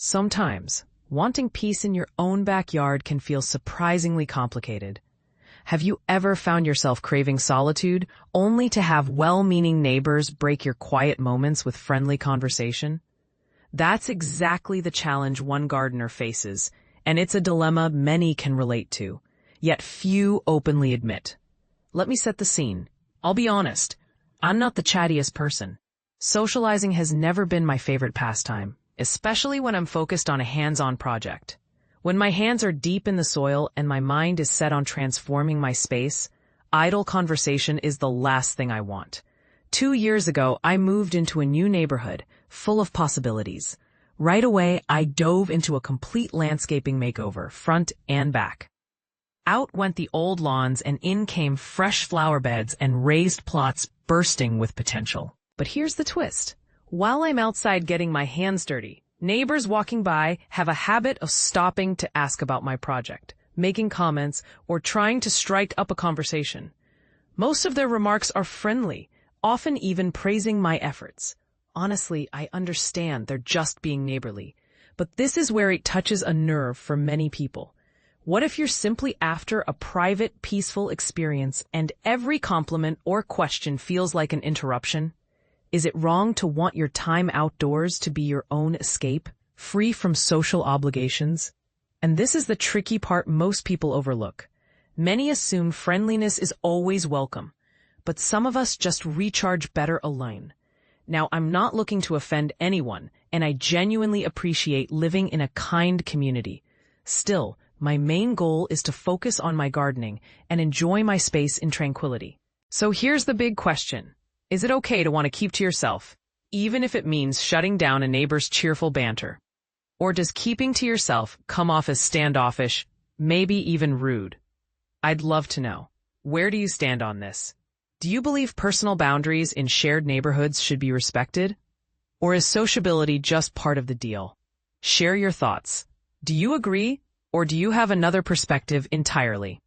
Sometimes, wanting peace in your own backyard can feel surprisingly complicated. Have you ever found yourself craving solitude only to have well-meaning neighbors break your quiet moments with friendly conversation? That's exactly the challenge one gardener faces, and it's a dilemma many can relate to, yet few openly admit. Let me set the scene. I'll be honest, I'm not the chattiest person. Socializing has never been my favorite pastime, especially when I'm focused on a hands-on project. When my hands are deep in the soil and my mind is set on transforming my space, idle conversation is the last thing I want. 2 years ago, I moved into a new neighborhood, full of possibilities. Right away, I dove into a complete landscaping makeover, front and back. Out went the old lawns and in came fresh flower beds and raised plots bursting with potential. But here's the twist. While I'm outside getting my hands dirty, neighbors walking by have a habit of stopping to ask about my project, making comments, or trying to strike up a conversation. Most of their remarks are friendly, often even praising my efforts. Honestly, I understand they're just being neighborly, but this is where it touches a nerve for many people. What if you're simply after a private, peaceful experience and every compliment or question feels like an interruption? Is it wrong to want your time outdoors to be your own escape, free from social obligations? And this is the tricky part most people overlook. Many assume friendliness is always welcome, but some of us just recharge better alone. Now, I'm not looking to offend anyone, and I genuinely appreciate living in a kind community. Still, my main goal is to focus on my gardening and enjoy my space in tranquility. So here's the big question. Is it okay to want to keep to yourself, even if it means shutting down a neighbor's cheerful banter? Or does keeping to yourself come off as standoffish, maybe even rude? I'd love to know. Where do you stand on this? Do you believe personal boundaries in shared neighborhoods should be respected? Or is sociability just part of the deal? Share your thoughts. Do you agree, or do you have another perspective entirely?